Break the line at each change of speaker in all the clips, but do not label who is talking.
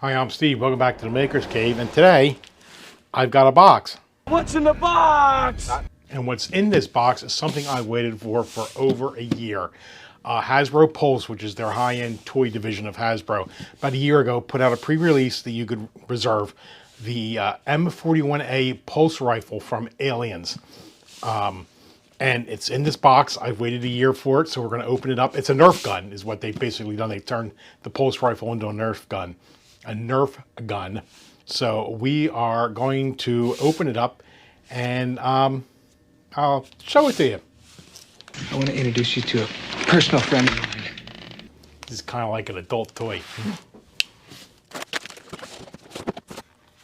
Hi, I'm Steve. Welcome back to the Maker's Cave, and today I've got a box.
What's in the box?
And what's in this box is something I waited for over a year. Hasbro Pulse, which is their high-end toy division of Hasbro, about a year ago put out a pre-release that you could reserve the M41A Pulse rifle from Aliens. And it's in this box. I've waited a year for it, so we're going to open it up. It's a Nerf gun is what they've basically done. They've turned the Pulse rifle into a Nerf gun. A Nerf gun. So we are going to open it up and I'll show it to you.
I want to introduce you to a personal friend of mine.
This is kind of like an adult toy.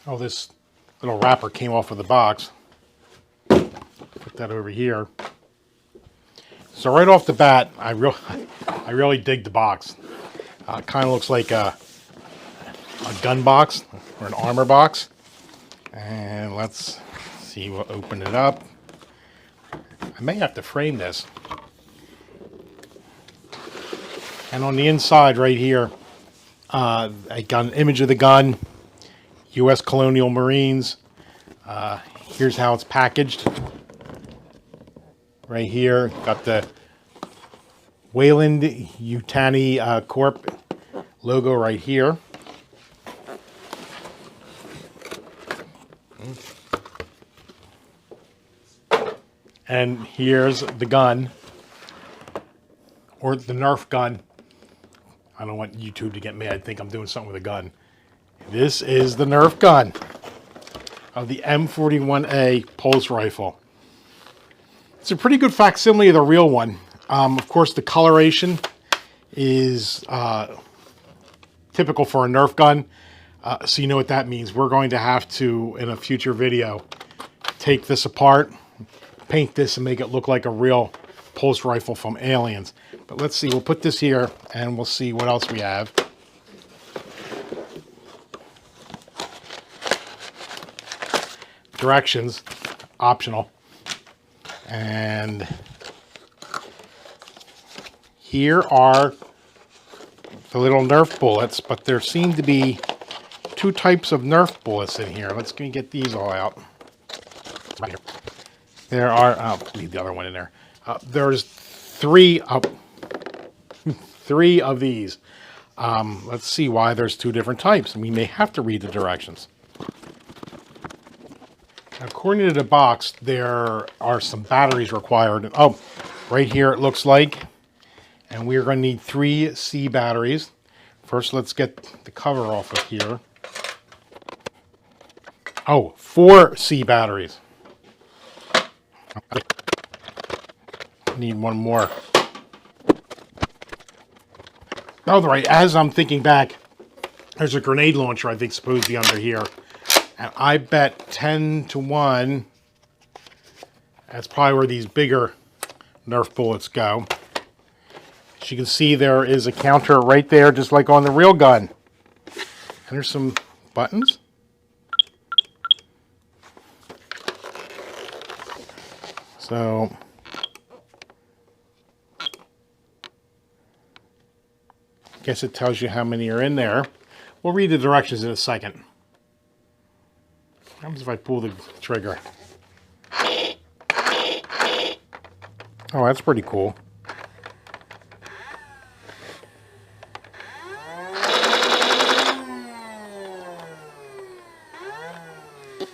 Oh, this little wrapper came off of the box. Put that over here. So right off the bat, I really dig the box. Kind of looks like a gun box or an armor box. And let's see, we'll open it up. I may have to frame this. And on the inside right here, I got an image of the gun, U.S. Colonial Marines. Here's how it's packaged. Right here, got the Wayland Yutani Corp logo right here. And here's the gun, or the Nerf gun. I don't want YouTube to get mad. I think I'm doing something with a gun. This is the Nerf gun of the M41A Pulse rifle. It's a pretty good facsimile of the real one. Of course, the coloration is typical for a Nerf gun. So you know what that means. We're going to have to, in a future video, take this apart, paint this and make it look like a real Pulse rifle from Aliens. But let's see, we'll put this here and we'll see what else we have. Directions, optional. And here are the little Nerf bullets, but there seem to be two types of Nerf bullets in here. Let's get these all out. Right here. There are, I'll leave the other one in there. There's three of these. Let's see why there's two different types. We may have to read the directions. According to the box, there are some batteries required. Oh, right here it looks like. And we're going to need 3 C batteries. First, let's get the cover off of here. Oh, 4 C batteries. Need one more. Oh, right. As I'm thinking back, there's a grenade launcher I think supposed to be under here. And I bet 10 to 1, that's probably where these bigger Nerf bullets go. As you can see, there is a counter right there, just like on the real gun. And there's some buttons. So, I guess it tells you how many are in there. We'll read the directions in a second. What happens if I pull the trigger? Oh, that's pretty cool.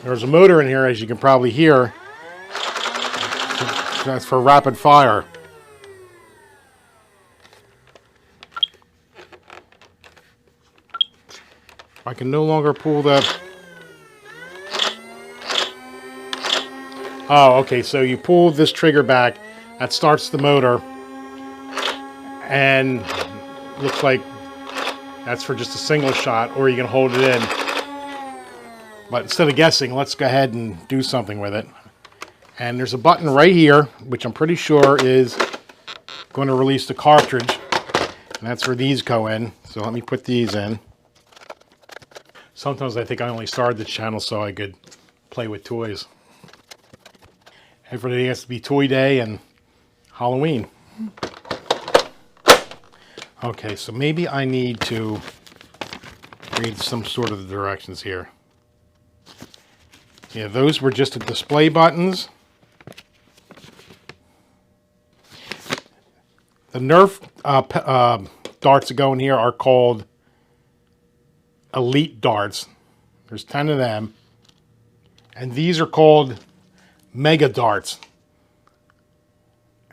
There's a motor in here, as you can probably hear. That's for rapid fire. I can no longer pull the... Oh, okay, so you pull this trigger back, that starts the motor, and looks like that's for just a single shot, or you can hold it in. But instead of guessing, let's go ahead and do something with it. And there's a button right here, which I'm pretty sure is going to release the cartridge. And that's where these go in. So let me put these in. Sometimes I think I only started the channel so I could play with toys. Every day has to be Toy Day and Halloween. Okay, so maybe I need to read some sort of the directions here. Yeah, those were just the display buttons. The Nerf darts that go in here are called Elite darts. There's 10 of them. And these are called Mega darts.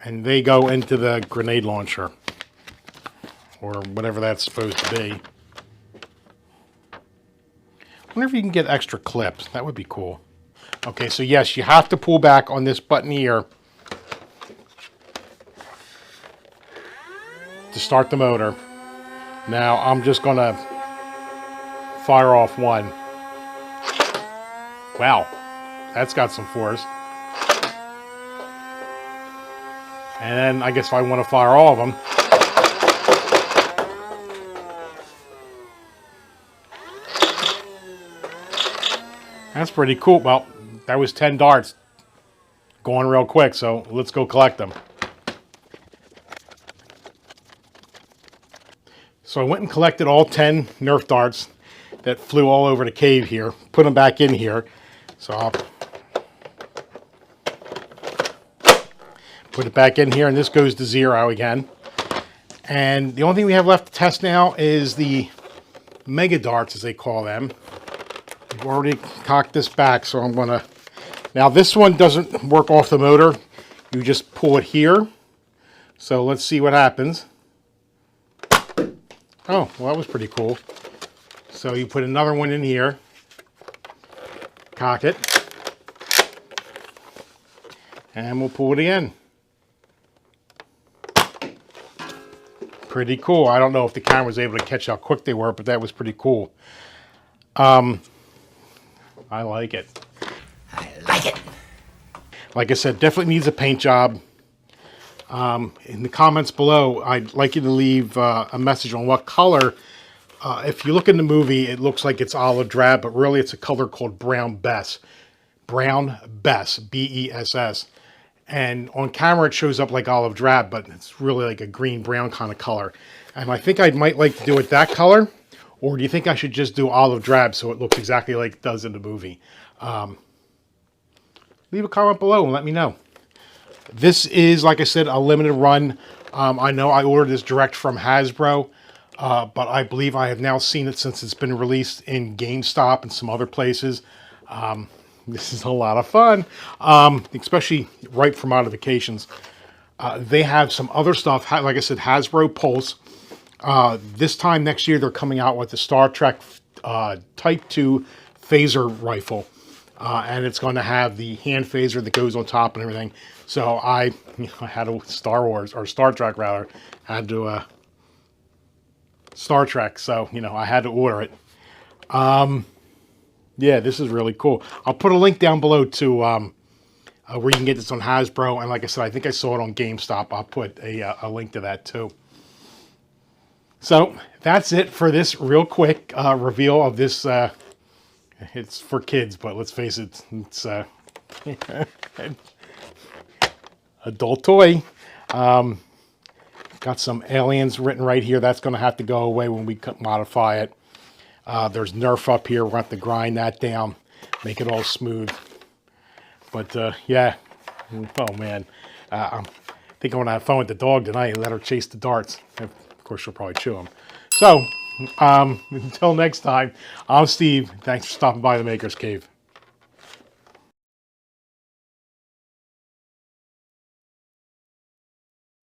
And they go into the grenade launcher. Or whatever that's supposed to be. I wonder if you can get extra clips. That would be cool. Okay, so yes, you have to pull back on this button here to start the motor. Now I'm just gonna fire off one. Wow, that's got some force. And then I guess if I want to fire all of them, that's pretty cool. Well, that was 10 darts going real quick, so let's go collect them. So I went and collected all 10 Nerf darts that flew all over the cave here, put them back in here. So I'll put it back in here, and this goes to 0 again. And the only thing we have left to test now is the Mega darts, as they call them. We've already cocked this back, so I'm gonna... Now this one doesn't work off the motor. You just pull it here. So let's see what happens. Oh, well, that was pretty cool. So you put another one in here. Cock it. And we'll pull it again. Pretty cool. I don't know if the camera was able to catch how quick they were, but that was pretty cool. I like it.
I like it.
Like I said, definitely needs a paint job. In the comments below, I'd like you to leave a message on what color. If you look in the movie, it looks like it's olive drab, but really it's a color called Brown Bess. Brown Bess, B-E-S-S. And on camera it shows up like olive drab, but it's really like a green-brown kind of color. And I think I might like to do it that color, or do you think I should just do olive drab so it looks exactly like it does in the movie? Leave a comment below and let me know. This is, like I said, a limited run. I know I ordered this direct from Hasbro, but I believe I have now seen it since it's been released in GameStop and some other places. This is a lot of fun, especially ripe for modifications. They have some other stuff, like I said, Hasbro Pulse. This time next year, they're coming out with the Star Trek Type 2 phaser rifle. And it's going to have the hand phaser that goes on top and everything. So I had a Star Trek rather, had to Star Trek. So, I had to order it. Yeah, this is really cool. I'll put a link down below to where you can get this on Hasbro. And like I said, I think I saw it on GameStop. I'll put a link to that too. So that's it for this real quick reveal of this. It's for kids, but let's face it, it's adult toy. Got some aliens written right here. That's going to have to go away when we modify it. There's Nerf up here. We're going to have to grind that down, make it all smooth. But yeah, oh man, I think I'm going to have fun with the dog tonight and let her chase the darts. Of course, she'll probably chew them. So, until next time, I'm Steve. Thanks for stopping by the Maker's Cave.